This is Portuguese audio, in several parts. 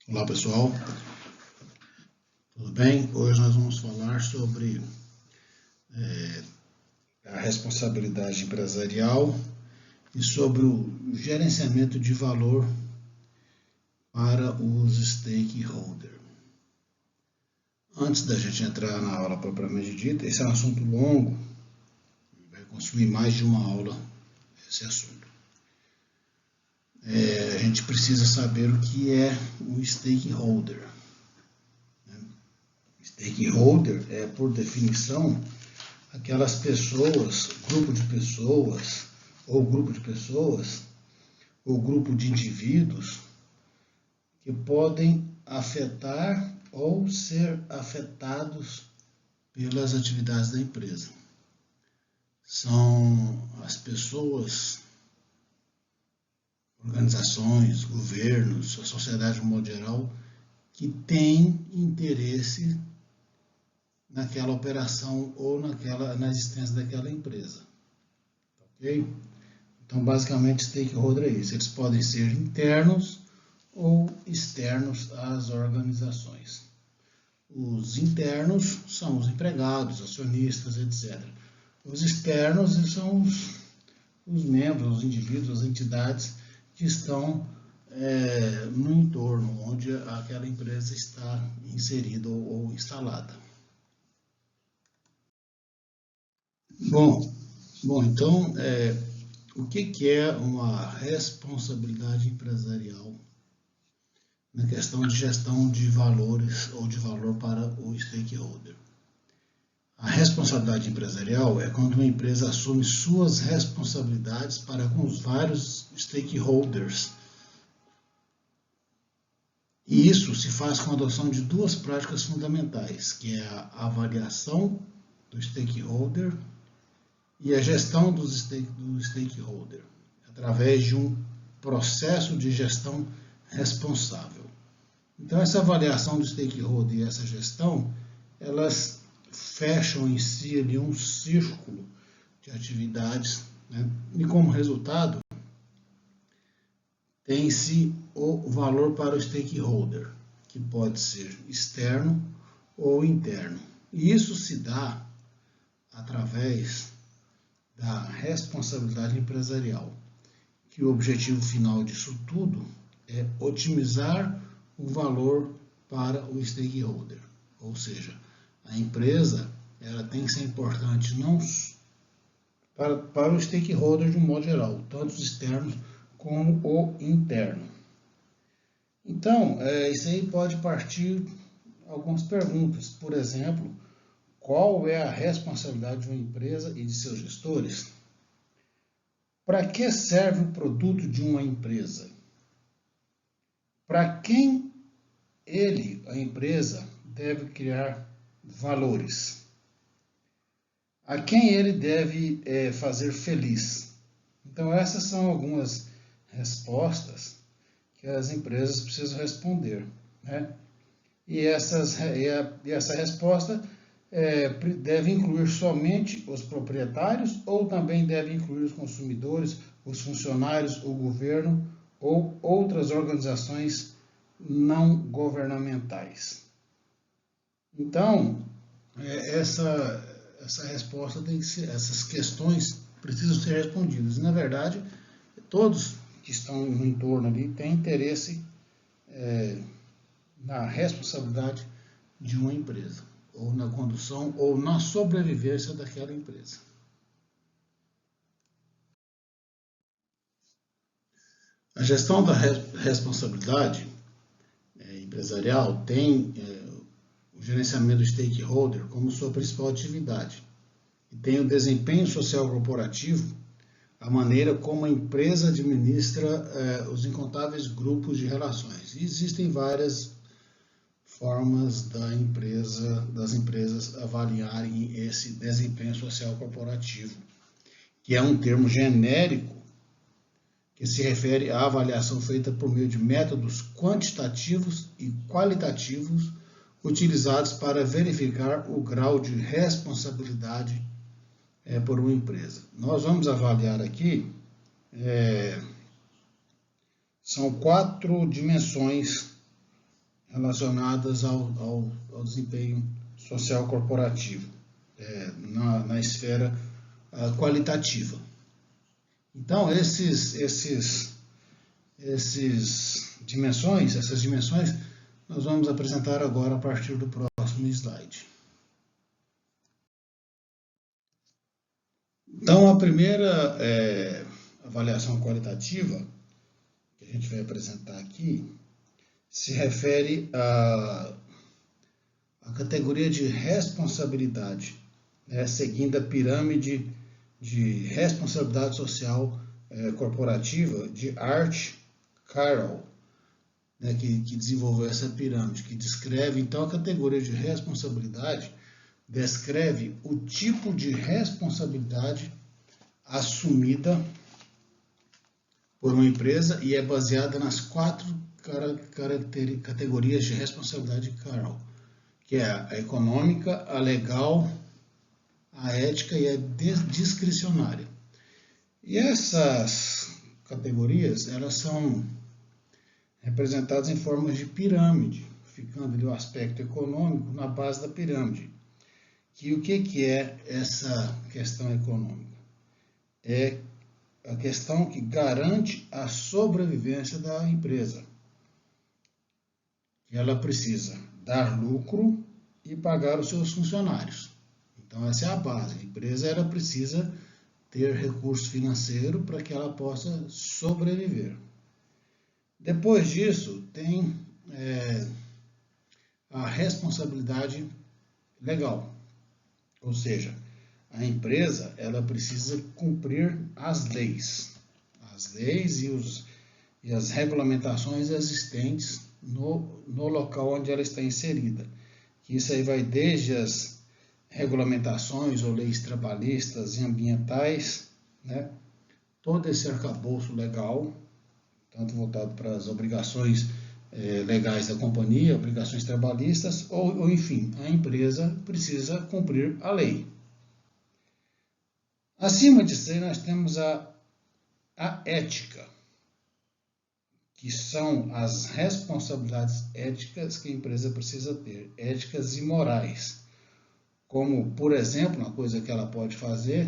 Olá pessoal, tudo bem? Hoje nós vamos falar sobre a responsabilidade empresarial e sobre o gerenciamento de valor para os stakeholders. Antes da gente entrar na aula propriamente dita, esse é um assunto longo, vai consumir mais de uma aula esse assunto. A gente precisa saber o que é um stakeholder. Stakeholder é, por definição, aquelas pessoas, grupo de pessoas, ou grupo de indivíduos que podem afetar ou ser afetados pelas atividades da empresa. São as pessoas, organizações, governos, a sociedade de modo geral, que têm interesse naquela operação ou na existência daquela empresa. Ok? Então, basicamente, stakeholder é isso. Eles podem ser internos ou externos às organizações. Os internos são os empregados, acionistas, etc. Os externos são os membros, os indivíduos, as entidades que estão no entorno onde aquela empresa está inserida ou instalada. Bom, então, o que é uma responsabilidade empresarial na questão de gestão de valores ou de valor para o stakeholder? A responsabilidade empresarial é quando uma empresa assume suas responsabilidades para com os vários stakeholders. E isso se faz com a adoção de duas práticas fundamentais, que é a avaliação do stakeholder e a gestão do stakeholder, através de um processo de gestão responsável. Então, essa avaliação do stakeholder e essa gestão, elas fecham em si ali um círculo de atividades, né? E como resultado, tem-se o valor para o stakeholder, que pode ser externo ou interno. E isso se dá através da responsabilidade empresarial, que o objetivo final disso tudo é otimizar o valor para o stakeholder. Ou seja, a empresa ela tem que ser importante não para o stakeholder de um modo geral, tanto os externos como o interno. Então, isso aí pode partir algumas perguntas. Por exemplo, qual é a responsabilidade de uma empresa e de seus gestores? Para que serve o produto de uma empresa? Para quem a empresa, deve criar valores? A quem ele deve fazer feliz? Então, essas são algumas respostas que as empresas precisam responder, né? E essa resposta deve incluir somente os proprietários ou também deve incluir os consumidores, os funcionários, o governo ou outras organizações não governamentais. Então, essa resposta tem que ser, essas questões precisam ser respondidas. E, na verdade, todos que estão no entorno ali têm interesse na responsabilidade de uma empresa, ou na condução, ou na sobrevivência daquela empresa. A gestão da responsabilidade empresarial tem o gerenciamento do stakeholder como sua principal atividade. E tem o desempenho social corporativo, a maneira como a empresa administra os incontáveis grupos de relações. E existem várias formas das empresas avaliarem esse desempenho social corporativo, que é um termo genérico que se refere à avaliação feita por meio de métodos quantitativos e qualitativos utilizados para verificar o grau de responsabilidade por uma empresa. Nós vamos avaliar aqui, são 4 dimensões relacionadas ao desempenho social corporativo, na esfera qualitativa. Então, essas dimensões, nós vamos apresentar agora a partir do próximo slide. Então, a primeira avaliação qualitativa que a gente vai apresentar aqui se refere à categoria de responsabilidade, seguindo a pirâmide de responsabilidade social corporativa de Art Carroll, que desenvolveu essa pirâmide, que descreve, então, a categoria de responsabilidade, descreve o tipo de responsabilidade assumida por uma empresa e é baseada nas 4 categorias de responsabilidade de Carroll, que é a econômica, a legal, a ética e a discricionária. E essas categorias, elas são representadas em formas de pirâmide, ficando ali o aspecto econômico na base da pirâmide. Que o que é essa questão econômica? É a questão que garante a sobrevivência da empresa. Ela precisa dar lucro e pagar os seus funcionários. Então, essa é a base. A empresa ela precisa ter recurso financeiro para que ela possa sobreviver. Depois disso, tem a responsabilidade legal. Ou seja, a empresa ela precisa cumprir as leis e as regulamentações existentes no local onde ela está inserida. Isso aí vai desde as regulamentações ou leis trabalhistas e ambientais, todo esse arcabouço legal, tanto voltado para as obrigações legais da companhia, obrigações trabalhistas, ou enfim, a empresa precisa cumprir a lei. Acima disso aí nós temos a ética, que são as responsabilidades éticas que a empresa precisa ter, éticas e morais. Como, por exemplo, uma coisa que ela pode fazer,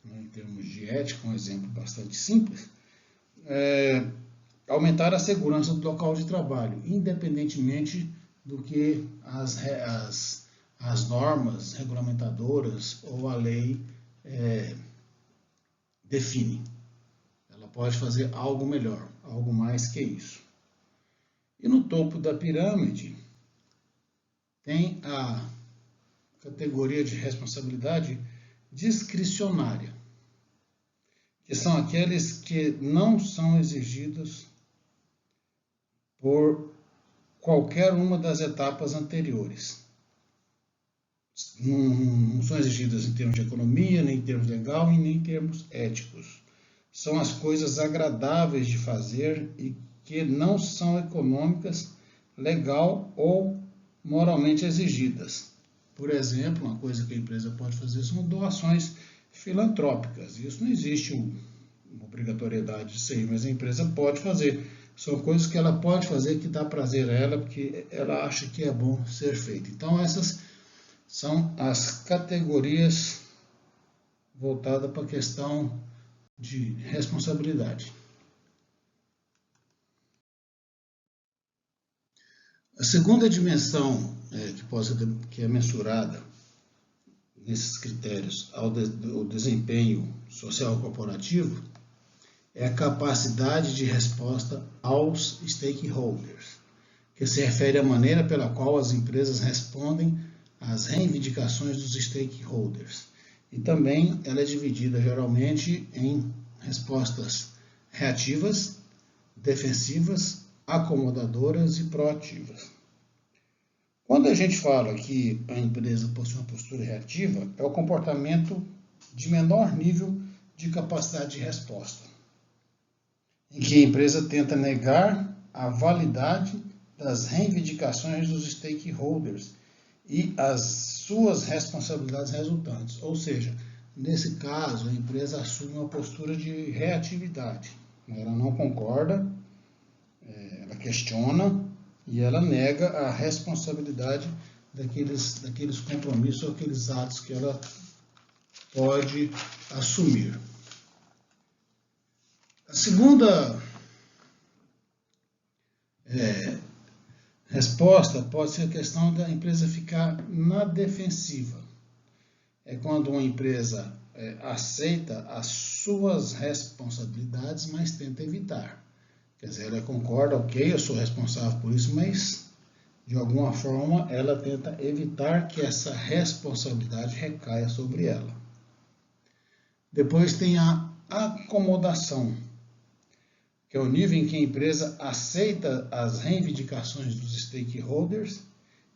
em termos de ética, um exemplo bastante simples, aumentar a segurança do local de trabalho, independentemente do que as normas regulamentadoras ou a lei define. Ela pode fazer algo melhor, algo mais que isso. E no topo da pirâmide tem a categoria de responsabilidade discricionária, que são aqueles que não são exigidos por qualquer uma das etapas anteriores. Não são exigidas em termos de economia, nem em termos legal e nem em termos éticos. São as coisas agradáveis de fazer e que não são econômicas, legal ou moralmente exigidas. Por exemplo, uma coisa que a empresa pode fazer são doações filantrópicas. Isso não existe uma obrigatoriedade disso aí, mas a empresa pode fazer. São coisas que ela pode fazer que dá prazer a ela, porque ela acha que é bom ser feito. Então, essas são as categorias voltadas para a questão de responsabilidade. A segunda dimensão que é mensurada nesses critérios ao desempenho social corporativo é a capacidade de resposta aos stakeholders, que se refere à maneira pela qual as empresas respondem às reivindicações dos stakeholders. E também ela é dividida geralmente em respostas reativas, defensivas, acomodadoras e proativas. Quando a gente fala que a empresa possui uma postura reativa, é o comportamento de menor nível de capacidade de resposta, em que a empresa tenta negar a validade das reivindicações dos stakeholders e as suas responsabilidades resultantes. Ou seja, nesse caso, a empresa assume uma postura de reatividade. Ela não concorda, ela questiona e ela nega a responsabilidade daqueles compromissos ou aqueles atos que ela pode assumir. A segunda resposta pode ser a questão da empresa ficar na defensiva. É quando uma empresa aceita as suas responsabilidades, mas tenta evitar. Quer dizer, ela concorda, ok, eu sou responsável por isso, mas de alguma forma ela tenta evitar que essa responsabilidade recaia sobre ela. Depois tem a acomodação, que é o nível em que a empresa aceita as reivindicações dos stakeholders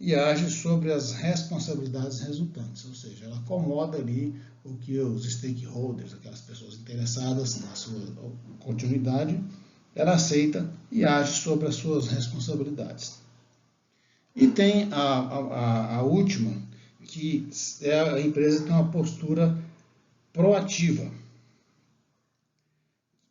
e age sobre as responsabilidades resultantes, ou seja, ela acomoda ali o que os stakeholders, aquelas pessoas interessadas na sua continuidade, ela aceita e age sobre as suas responsabilidades. E tem a última, que é a empresa tem uma postura proativa.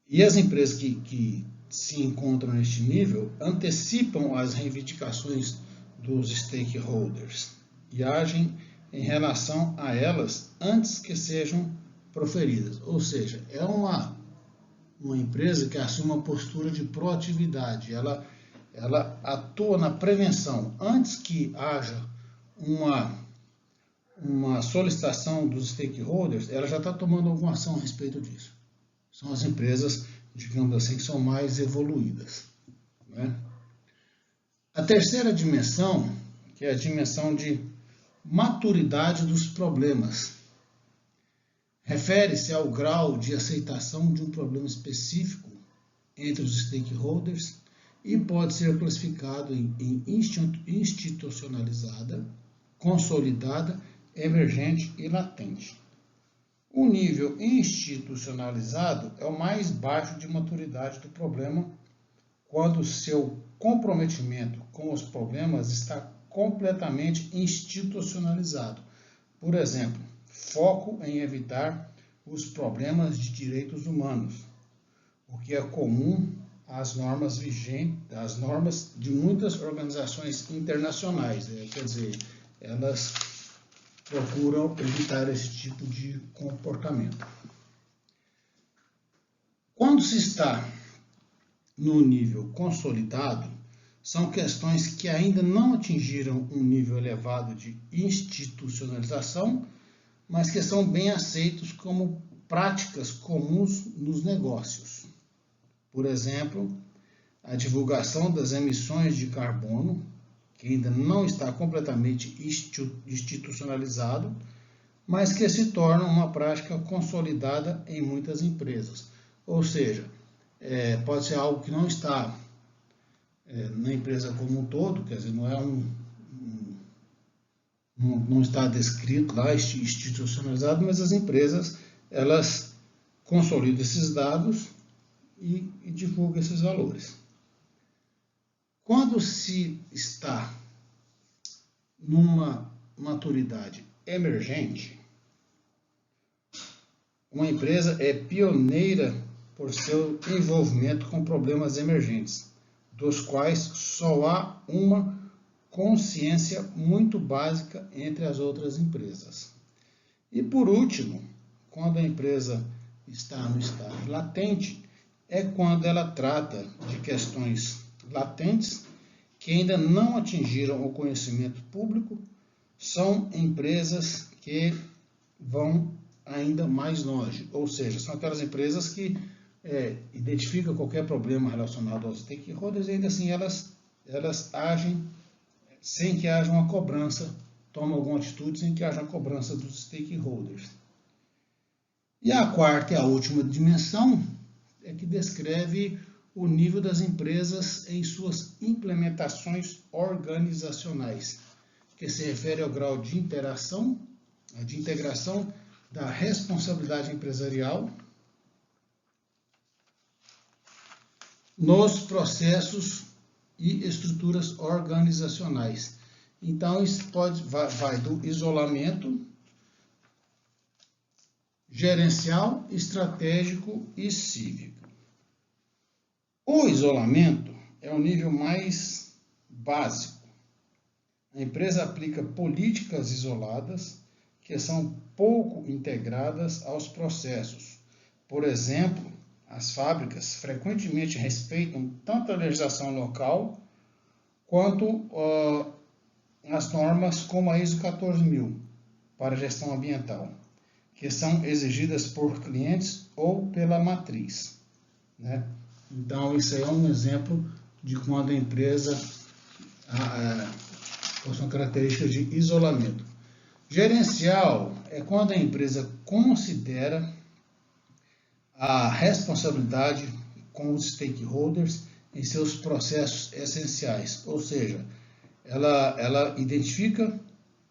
E as empresas que se encontram neste nível antecipam as reivindicações dos stakeholders e agem em relação a elas antes que sejam proferidas. Ou seja, é uma empresa que assume uma postura de proatividade. Ela atua na prevenção. Antes que haja uma solicitação dos stakeholders, ela já está tomando alguma ação a respeito disso. São as empresas, digamos assim, que são mais evoluídas, né? A terceira dimensão, que é a dimensão de maturidade dos problemas, refere-se ao grau de aceitação de um problema específico entre os stakeholders e pode ser classificado em institucionalizada, consolidada, emergente e latente. O nível institucionalizado é o mais baixo de maturidade do problema, quando seu comprometimento com os problemas está completamente institucionalizado. Por exemplo, foco em evitar os problemas de direitos humanos, o que é comum às normas vigentes, às normas de muitas organizações internacionais. Quer dizer, elas procuram evitar esse tipo de comportamento. Quando se está no nível consolidado, são questões que ainda não atingiram um nível elevado de institucionalização, mas que são bem aceitos como práticas comuns nos negócios. Por exemplo, a divulgação das emissões de carbono, que ainda não está completamente institucionalizado, mas que se torna uma prática consolidada em muitas empresas. Ou seja, pode ser algo que não está na empresa como um todo, quer dizer, não está descrito lá, institucionalizado, mas as empresas, elas consolidam esses dados e divulgam esses valores. Quando se está numa maturidade emergente, uma empresa é pioneira por seu envolvimento com problemas emergentes, dos quais só há uma consciência muito básica entre as outras empresas. E por último, quando a empresa está no estado latente, é quando ela trata de questões latentes que ainda não atingiram o conhecimento público, são empresas que vão ainda mais longe, ou seja, são aquelas empresas que identificam qualquer problema relacionado aos stakeholders e ainda assim elas agem sem que haja uma cobrança, tomam alguma atitude sem que haja uma cobrança dos stakeholders. E a quarta e a última dimensão é que descreve o nível das empresas em suas implementações organizacionais, que se refere ao grau de integração da responsabilidade empresarial nos processos e estruturas organizacionais. Então, isso vai do isolamento gerencial, estratégico e cívico. O isolamento é o nível mais básico. A empresa aplica políticas isoladas que são pouco integradas aos processos. Por exemplo, as fábricas frequentemente respeitam tanto a legislação local quanto as normas como a ISO 14000 para gestão ambiental, que são exigidas por clientes ou pela matriz, né? Então, isso aí é um exemplo de quando a empresa possui características de isolamento. Gerencial é quando a empresa considera a responsabilidade com os stakeholders em seus processos essenciais, ou seja, ela identifica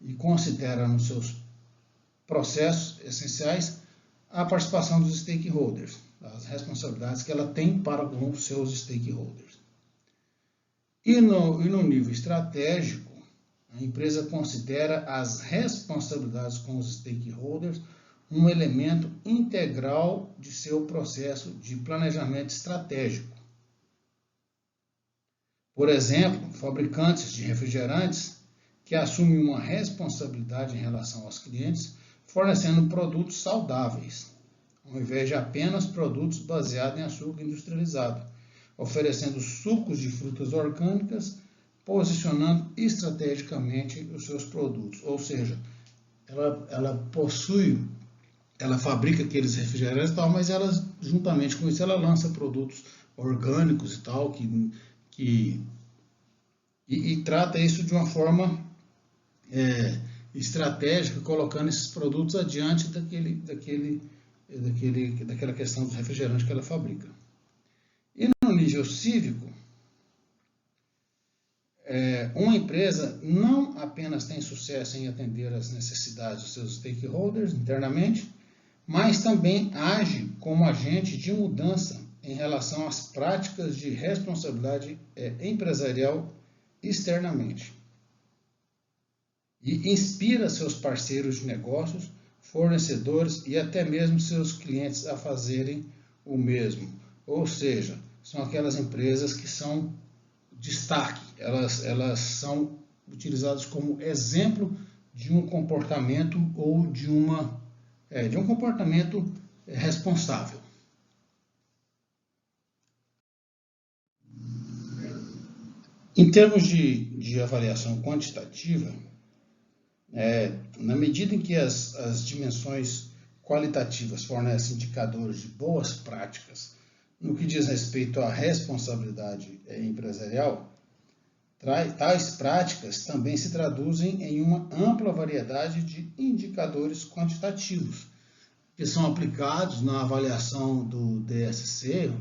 e considera nos seus processos essenciais a participação dos stakeholders, as responsabilidades que ela tem para com os seus stakeholders. E no nível estratégico, a empresa considera as responsabilidades com os stakeholders um elemento integral de seu processo de planejamento estratégico. Por exemplo, fabricantes de refrigerantes que assumem uma responsabilidade em relação aos clientes, fornecendo produtos saudáveis, ao invés de apenas produtos baseados em açúcar industrializado, oferecendo sucos de frutas orgânicas, posicionando estrategicamente os seus produtos. Ou seja, ela fabrica aqueles refrigerantes e tal, mas ela, juntamente com isso, ela lança produtos orgânicos e tal, e trata isso de uma forma estratégica, colocando esses produtos adiante daquela questão dos refrigerantes que ela fabrica. E no nível cívico, uma empresa não apenas tem sucesso em atender às necessidades dos seus stakeholders internamente, mas também age como agente de mudança em relação às práticas de responsabilidade empresarial externamente. E inspira seus parceiros de negócios, fornecedores e até mesmo seus clientes a fazerem o mesmo. Ou seja, são aquelas empresas que são destaque, elas são utilizadas como exemplo de um comportamento ou de um comportamento responsável. Em termos de avaliação quantitativa, na medida em que as dimensões qualitativas fornecem indicadores de boas práticas no que diz respeito à responsabilidade empresarial, tais práticas também se traduzem em uma ampla variedade de indicadores quantitativos, que são aplicados na avaliação do DSC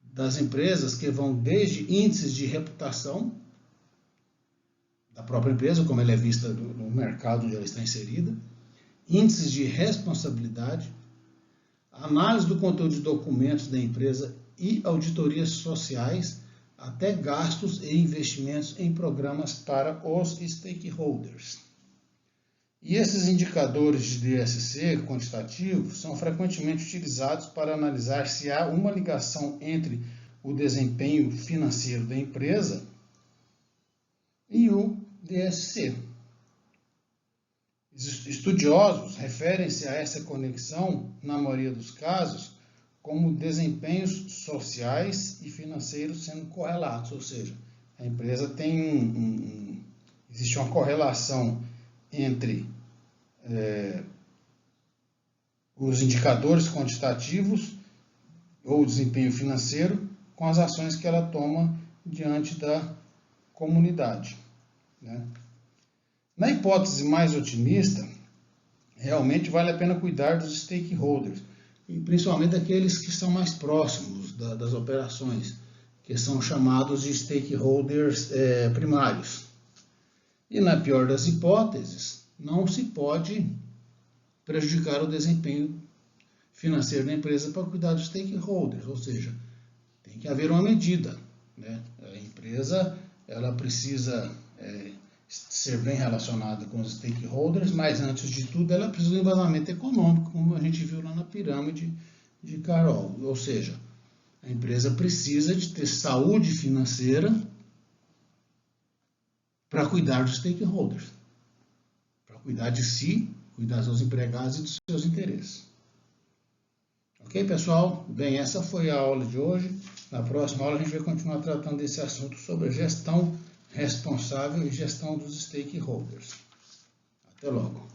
das empresas, que vão desde índices de reputação da própria empresa, como ela é vista no mercado onde ela está inserida, índices de responsabilidade, análise do conteúdo de documentos da empresa e auditorias sociais, até gastos e investimentos em programas para os stakeholders. E esses indicadores de DSC quantitativos são frequentemente utilizados para analisar se há uma ligação entre o desempenho financeiro da empresa e o DSC. Estudiosos referem-se a essa conexão, na maioria dos casos, como desempenhos sociais e financeiros sendo correlatos, ou seja, a empresa tem existe uma correlação entre os indicadores quantitativos ou desempenho financeiro com as ações que ela toma diante da comunidade, né? Na hipótese mais otimista, realmente vale a pena cuidar dos stakeholders, e principalmente daqueles que são mais próximos das operações, que são chamados de stakeholders primários. E na pior das hipóteses, não se pode prejudicar o desempenho financeiro da empresa para cuidar dos stakeholders, ou seja, tem que haver uma medida, né? A empresa ela precisa ser bem relacionada com os stakeholders, mas antes de tudo ela precisa de um embasamento econômico, como a gente viu lá na pirâmide de Carol, ou seja, a empresa precisa de ter saúde financeira para cuidar dos stakeholders, para cuidar de si, cuidar dos seus empregados e dos seus interesses. Ok, pessoal? Bem, essa foi a aula de hoje. Na próxima aula a gente vai continuar tratando desse assunto sobre gestão responsável e gestão dos stakeholders. Até logo.